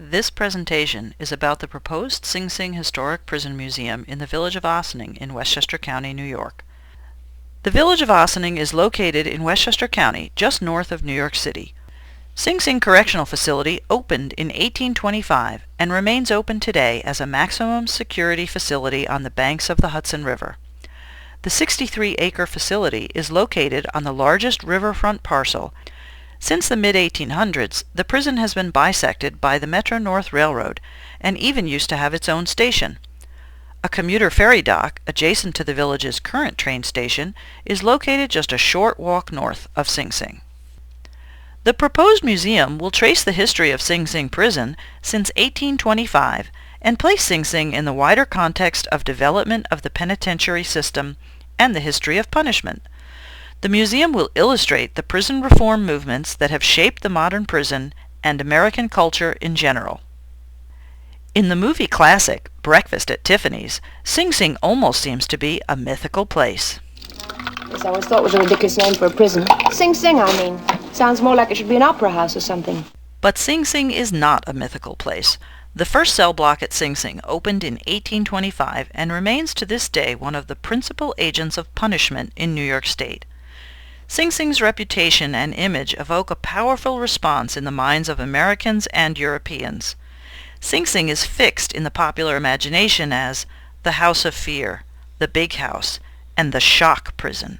This presentation is about the proposed Sing Sing Historic Prison Museum in the village of Ossining in Westchester County, New York. The village of Ossining is located in Westchester County, just north of New York City. Sing Sing Correctional Facility opened in 1825 and remains open today as a maximum security facility on the banks of the Hudson River. The 63-acre facility is located on the largest riverfront parcel. Since the mid-1800s, the prison has been bisected by the Metro-North Railroad and even used to have its own station. A commuter ferry dock, adjacent to the village's current train station, is located just a short walk north of Sing Sing. The proposed museum will trace the history of Sing Sing Prison since 1825 and place Sing Sing in the wider context of development of the penitentiary system and the history of punishment. The museum will illustrate the prison reform movements that have shaped the modern prison and American culture in general. In the movie classic, Breakfast at Tiffany's, Sing Sing almost seems to be a mythical place. This I always thought was a ridiculous name for a prison. Sing Sing, I mean. Sounds more like it should be an opera house or something. But Sing Sing is not a mythical place. The first cell block at Sing Sing opened in 1825 and remains to this day one of the principal agents of punishment in New York State. Sing Sing's reputation and image evoke a powerful response in the minds of Americans and Europeans. Sing Sing is fixed in the popular imagination as the House of Fear, the Big House, and the Shock Prison.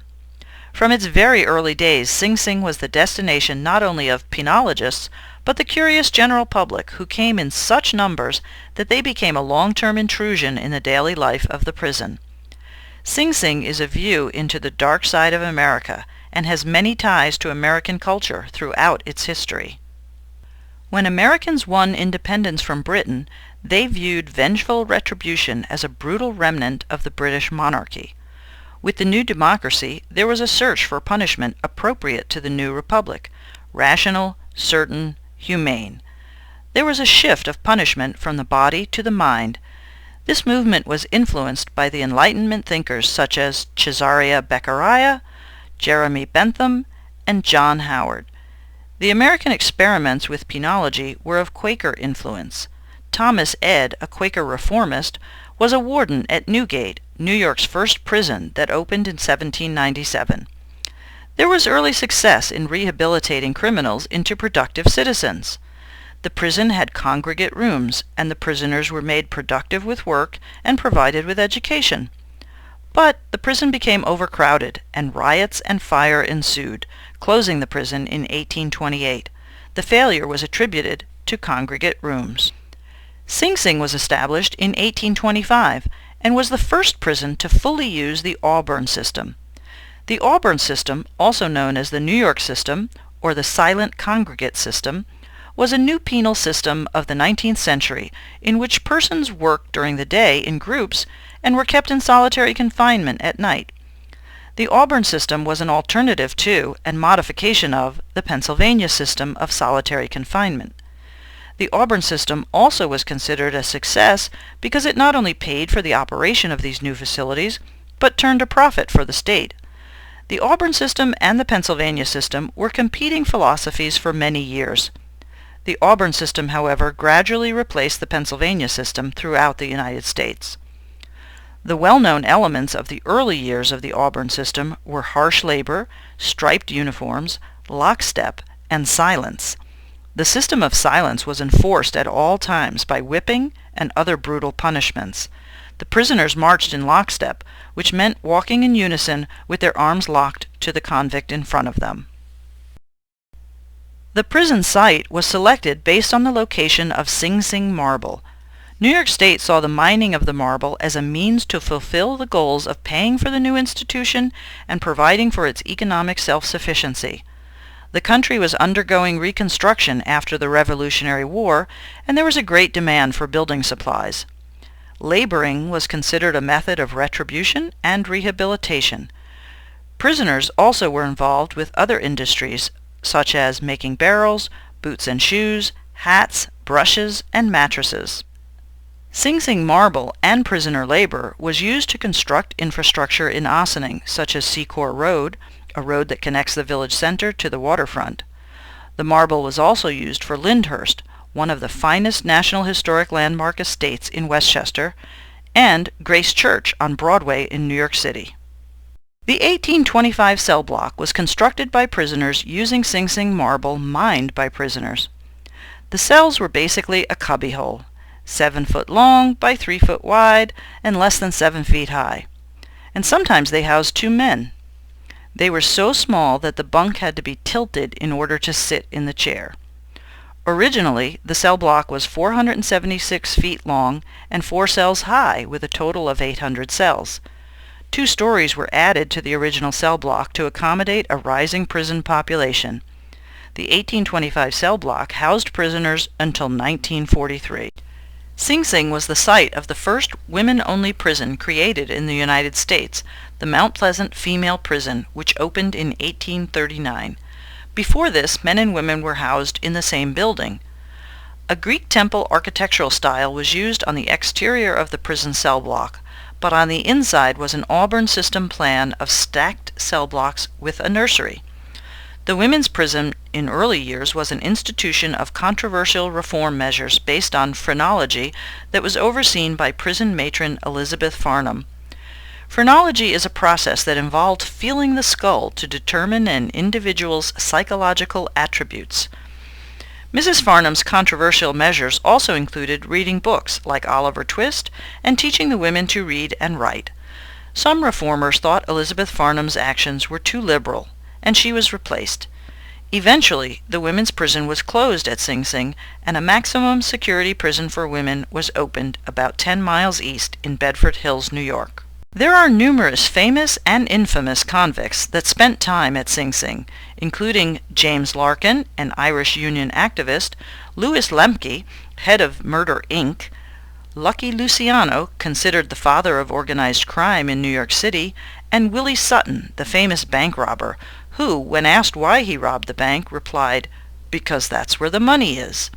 From its very early days, Sing Sing was the destination not only of penologists, but the curious general public who came in such numbers that they became a long-term intrusion in the daily life of the prison. Sing Sing is a view into the dark side of America and has many ties to American culture throughout its history. When Americans won independence from Britain, they viewed vengeful retribution as a brutal remnant of the British monarchy. With the new democracy, there was a search for punishment appropriate to the new republic, rational, certain, humane. There was a shift of punishment from the body to the mind. This movement was influenced by the Enlightenment thinkers such as Cesare Beccaria, Jeremy Bentham, and John Howard. The American experiments with penology were of Quaker influence. Thomas Ed, a Quaker reformist, was a warden at Newgate, New York's first prison that opened in 1797. There was early success in rehabilitating criminals into productive citizens. The prison had congregate rooms, and the prisoners were made productive with work and provided with education. But the prison became overcrowded, and riots and fire ensued, closing the prison in 1828. The failure was attributed to congregate rooms. Sing Sing was established in 1825 and was the first prison to fully use the Auburn system. The Auburn system, also known as the New York system or the silent congregate system, was a new penal system of the 19th century in which persons worked during the day in groups and were kept in solitary confinement at night. The Auburn system was an alternative to and modification of the Pennsylvania system of solitary confinement. The Auburn system also was considered a success because it not only paid for the operation of these new facilities, but turned a profit for the state. The Auburn system and the Pennsylvania system were competing philosophies for many years. The Auburn system, however, gradually replaced the Pennsylvania system throughout the United States. The well-known elements of the early years of the Auburn system were harsh labor, striped uniforms, lockstep, and silence. The system of silence was enforced at all times by whipping and other brutal punishments. The prisoners marched in lockstep, which meant walking in unison with their arms locked to the convict in front of them. The prison site was selected based on the location of Sing Sing marble. New York State saw the mining of the marble as a means to fulfill the goals of paying for the new institution and providing for its economic self-sufficiency. The country was undergoing reconstruction after the Revolutionary War, and there was a great demand for building supplies. Laboring was considered a method of retribution and rehabilitation. Prisoners also were involved with other industries, such as making barrels, boots and shoes, hats, brushes, and mattresses. Sing Sing marble and prisoner labor was used to construct infrastructure in Ossining, such as Secor Road, a road that connects the village center to the waterfront. The marble was also used for Lyndhurst, one of the finest National Historic Landmark estates in Westchester, and Grace Church on Broadway in New York City. The 1825 cell block was constructed by prisoners using Sing Sing marble mined by prisoners. The cells were basically a cubbyhole, 7 foot long by 3 foot wide and less than 7 feet high. And sometimes they housed 2 men. They were so small that the bunk had to be tilted in order to sit in the chair. Originally, the cell block was 476 feet long and 4 cells high, with a total of 800 cells. 2 stories were added to the original cell block to accommodate a rising prison population. The 1825 cell block housed prisoners until 1943. Sing Sing was the site of the first women-only prison created in the United States, the Mount Pleasant Female Prison, which opened in 1839. Before this, men and women were housed in the same building. A Greek temple architectural style was used on the exterior of the prison cell block, but on the inside was an Auburn system plan of stacked cell blocks with a nursery. The women's prison in early years was an institution of controversial reform measures based on phrenology that was overseen by prison matron Elizabeth Farnham. Phrenology is a process that involved feeling the skull to determine an individual's psychological attributes. Mrs. Farnham's controversial measures also included reading books like Oliver Twist and teaching the women to read and write. Some reformers thought Elizabeth Farnham's actions were too liberal, and she was replaced. Eventually, the women's prison was closed at Sing Sing, and a maximum security prison for women was opened about 10 miles east in Bedford Hills, New York. There are numerous famous and infamous convicts that spent time at Sing Sing, including James Larkin, an Irish Union activist, Louis Lemke, head of Murder, Inc., Lucky Luciano, considered the father of organized crime in New York City, and Willie Sutton, the famous bank robber, who, when asked why he robbed the bank, replied, "Because that's where the money is."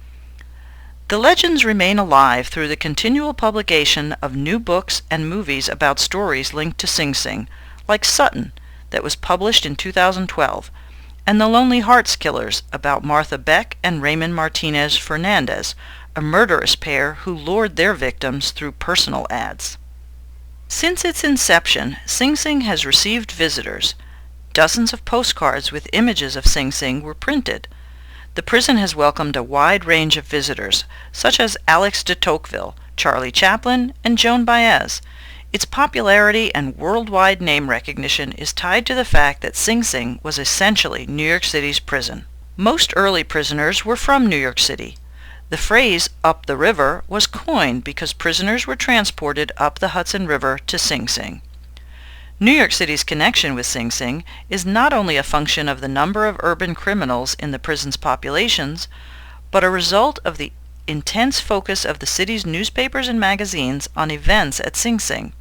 The legends remain alive through the continual publication of new books and movies about stories linked to Sing Sing, like Sutton, that was published in 2012, and The Lonely Hearts Killers, about Martha Beck and Raymond Martinez Fernandez, a murderous pair who lured their victims through personal ads. Since its inception, Sing Sing has received visitors. Dozens of postcards with images of Sing Sing were printed. The prison has welcomed a wide range of visitors, such as Alex de Tocqueville, Charlie Chaplin, and Joan Baez. Its popularity and worldwide name recognition is tied to the fact that Sing Sing was essentially New York City's prison. Most early prisoners were from New York City. The phrase "up the river" was coined because prisoners were transported up the Hudson River to Sing Sing. New York City's connection with Sing Sing is not only a function of the number of urban criminals in the prison's populations, but a result of the intense focus of the city's newspapers and magazines on events at Sing Sing.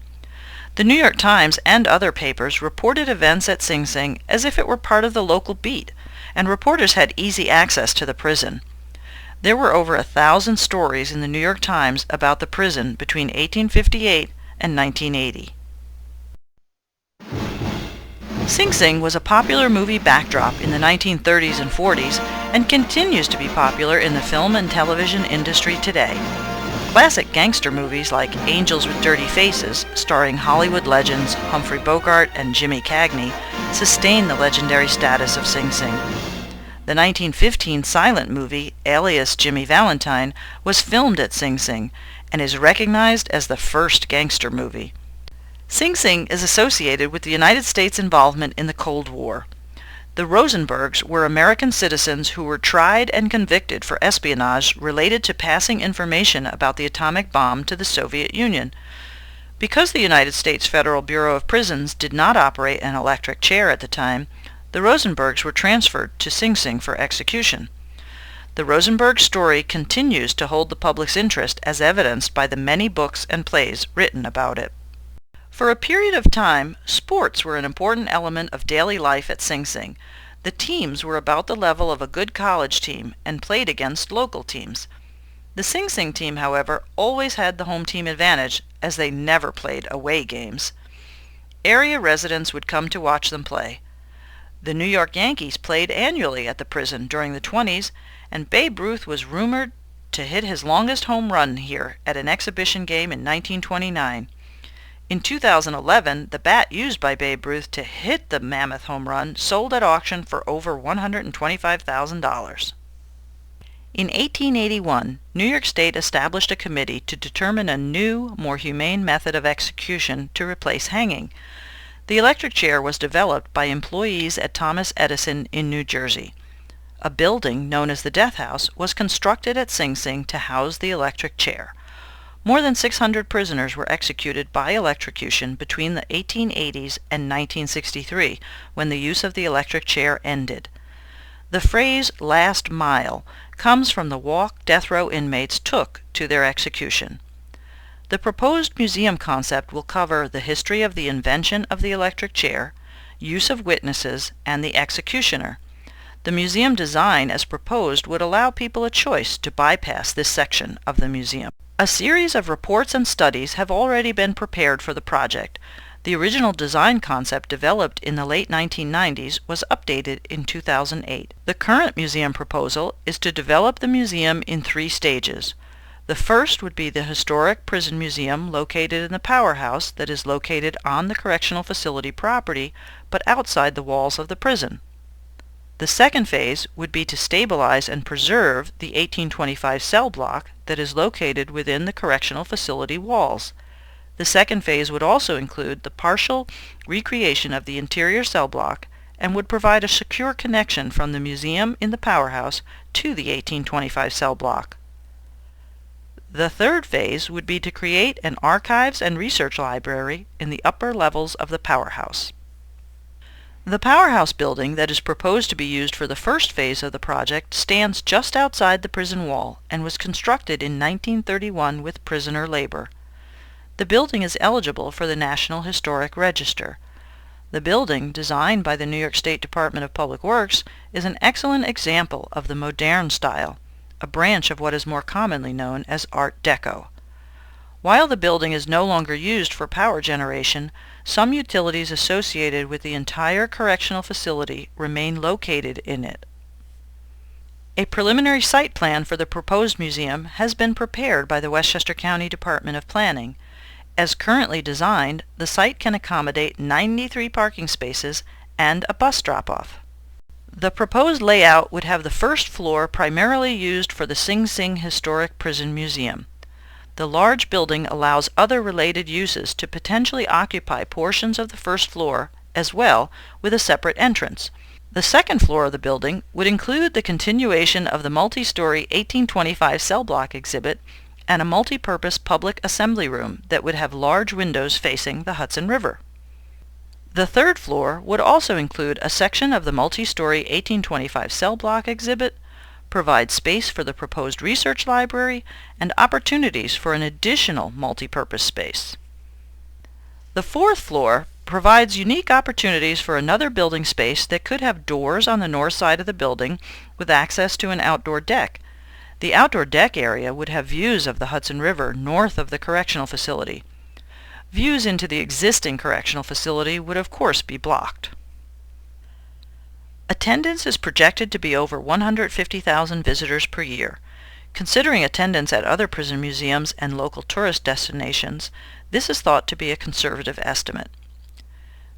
The New York Times and other papers reported events at Sing Sing as if it were part of the local beat, and reporters had easy access to the prison. There were over 1,000 stories in the New York Times about the prison between 1858 and 1980. Sing Sing was a popular movie backdrop in the 1930s and 40s and continues to be popular in the film and television industry today. Classic gangster movies like Angels with Dirty Faces, starring Hollywood legends Humphrey Bogart and Jimmy Cagney, sustain the legendary status of Sing Sing. The 1915 silent movie Alias Jimmy Valentine was filmed at Sing Sing and is recognized as the first gangster movie. Sing Sing is associated with the United States' involvement in the Cold War. The Rosenbergs were American citizens who were tried and convicted for espionage related to passing information about the atomic bomb to the Soviet Union. Because the United States Federal Bureau of Prisons did not operate an electric chair at the time, the Rosenbergs were transferred to Sing Sing for execution. The Rosenberg story continues to hold the public's interest as evidenced by the many books and plays written about it. For a period of time, sports were an important element of daily life at Sing Sing. The teams were about the level of a good college team and played against local teams. The Sing Sing team, however, always had the home team advantage, as they never played away games. Area residents would come to watch them play. The New York Yankees played annually at the prison during the 20s, and Babe Ruth was rumored to hit his longest home run here at an exhibition game in 1929. In 2011, the bat used by Babe Ruth to hit the mammoth home run sold at auction for over $125,000. In 1881, New York State established a committee to determine a new, more humane method of execution to replace hanging. The electric chair was developed by employees at Thomas Edison in New Jersey. A building known as the Death House was constructed at Sing Sing to house the electric chair. More than 600 prisoners were executed by electrocution between the 1880s and 1963, when the use of the electric chair ended. The phrase "last mile" comes from the walk death row inmates took to their execution. The proposed museum concept will cover the history of the invention of the electric chair, use of witnesses, and the executioner. The museum design as proposed would allow people a choice to bypass this section of the museum. A series of reports and studies have already been prepared for the project. The original design concept developed in the late 1990s was updated in 2008. The current museum proposal is to develop the museum in 3 stages. The first would be the historic prison museum located in the powerhouse that is located on the correctional facility property but outside the walls of the prison. The second phase would be to stabilize and preserve the 1825 cell block that is located within the correctional facility walls. The second phase would also include the partial recreation of the interior cell block and would provide a secure connection from the museum in the powerhouse to the 1825 cell block. The third phase would be to create an archives and research library in the upper levels of the powerhouse. The powerhouse building that is proposed to be used for the first phase of the project stands just outside the prison wall and was constructed in 1931 with prisoner labor. The building is eligible for the National Historic Register. The building, designed by the New York State Department of Public Works, is an excellent example of the moderne style, a branch of what is more commonly known as Art Deco. While the building is no longer used for power generation, some utilities associated with the entire correctional facility remain located in it. A preliminary site plan for the proposed museum has been prepared by the Westchester County Department of Planning. As currently designed, the site can accommodate 93 parking spaces and a bus drop-off. The proposed layout would have the first floor primarily used for the Sing Sing Historic Prison Museum. The large building allows other related uses to potentially occupy portions of the first floor as well, with a separate entrance. The second floor of the building would include the continuation of the multi-story 1825 cell block exhibit and a multi-purpose public assembly room that would have large windows facing the Hudson River. The third floor would also include a section of the multi-story 1825 cell block exhibit, provide space for the proposed research library, and opportunities for an additional multi-purpose space. The fourth floor provides unique opportunities for another building space that could have doors on the north side of the building with access to an outdoor deck. The outdoor deck area would have views of the Hudson River north of the correctional facility. Views into the existing correctional facility would of course be blocked. Attendance is projected to be over 150,000 visitors per year. Considering attendance at other prison museums and local tourist destinations, this is thought to be a conservative estimate.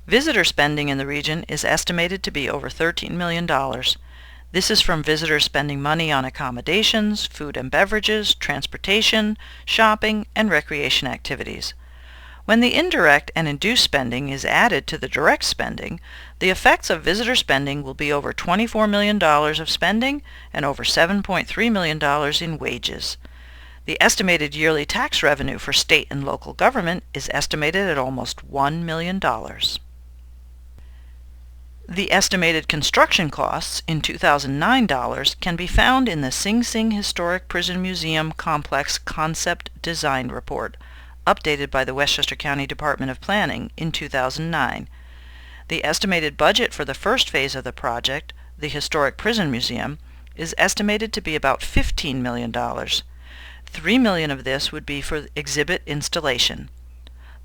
Visitor spending in the region is estimated to be over $13 million. This is from visitors spending money on accommodations, food and beverages, transportation, shopping, and recreation activities. When the indirect and induced spending is added to the direct spending, the effects of visitor spending will be over $24 million of spending and over $7.3 million in wages. The estimated yearly tax revenue for state and local government is estimated at almost $1 million. The estimated construction costs in 2009 dollars can be found in the Sing Sing Historic Prison Museum Complex Concept Design Report, updated by the Westchester County Department of Planning in 2009. The estimated budget for the first phase of the project, the Historic Prison Museum, is estimated to be about $15 million. $3 million of this would be for exhibit installation.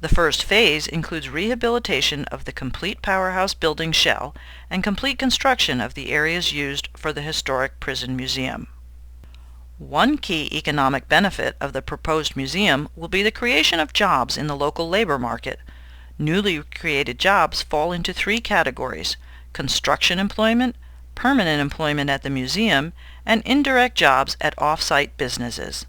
The first phase includes rehabilitation of the complete powerhouse building shell and complete construction of the areas used for the Historic Prison Museum. One key economic benefit of the proposed museum will be the creation of jobs in the local labor market. Newly created jobs fall into three categories: construction employment, permanent employment at the museum, and indirect jobs at off-site businesses.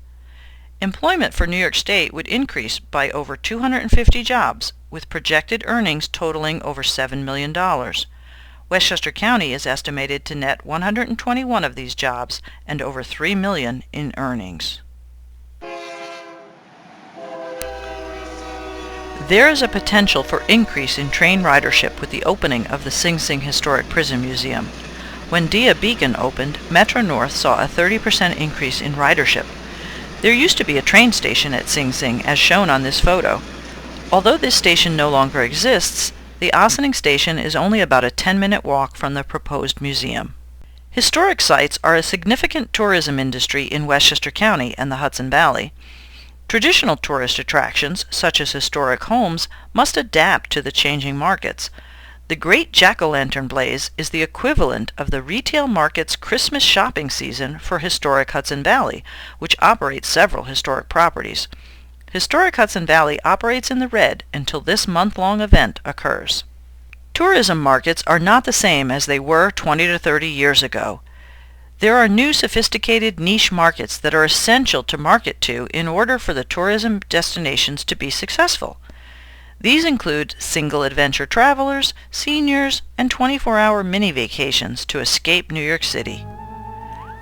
Employment for New York State would increase by over 250 jobs, with projected earnings totaling over $7 million. Westchester County is estimated to net 121 of these jobs and over $3 million in earnings. There is a potential for increase in train ridership with the opening of the Sing Sing Historic Prison Museum. When Dia Beacon opened, Metro-North saw a 30% increase in ridership. There used to be a train station at Sing Sing, as shown on this photo. Although this station no longer exists, the Ossining Station is only about a 10-minute walk from the proposed museum. Historic sites are a significant tourism industry in Westchester County and the Hudson Valley. Traditional tourist attractions, such as historic homes, must adapt to the changing markets. The Great Jack-o'-lantern Blaze is the equivalent of the retail market's Christmas shopping season for historic Hudson Valley, which operates several historic properties. Historic Hudson Valley operates in the red until this month-long event occurs. Tourism markets are not the same as they were 20 to 30 years ago. There are new sophisticated niche markets that are essential to market to in order for the tourism destinations to be successful. These include single adventure travelers, seniors, and 24-hour mini vacations to escape New York City.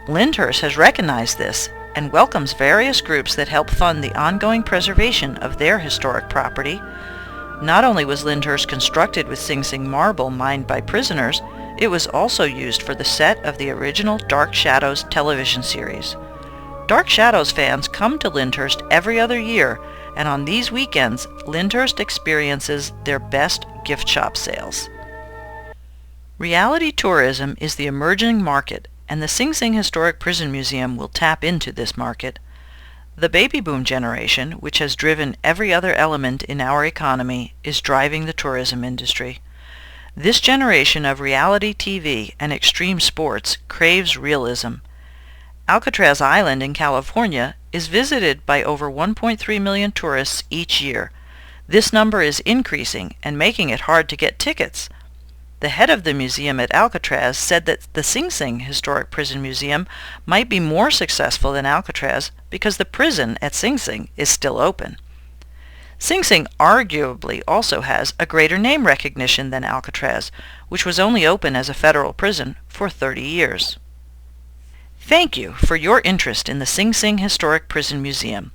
Lyndhurst has recognized this and welcomes various groups that help fund the ongoing preservation of their historic property. Not only was Lyndhurst constructed with Sing Sing marble mined by prisoners, it was also used for the set of the original Dark Shadows television series. Dark Shadows fans come to Lyndhurst every other year, and on these weekends, Lyndhurst experiences their best gift shop sales. Reality tourism is the emerging market, and the Sing Sing Historic Prison Museum will tap into this market. The baby boom generation, which has driven every other element in our economy, is driving the tourism industry. This generation of reality TV and extreme sports craves realism. Alcatraz Island in California is visited by over 1.3 million tourists each year. This number is increasing and making it hard to get tickets. The head of the museum at Alcatraz said that the Sing Sing Historic Prison Museum might be more successful than Alcatraz because the prison at Sing Sing is still open. Sing Sing arguably also has a greater name recognition than Alcatraz, which was only open as a federal prison for 30 years. Thank you for your interest in the Sing Sing Historic Prison Museum.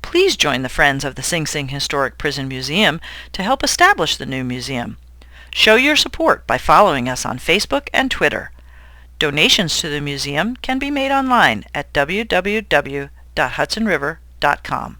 Please join the Friends of the Sing Sing Historic Prison Museum to help establish the new museum. Show your support by following us on Facebook and Twitter. Donations to the museum can be made online at www.hudsonriver.com.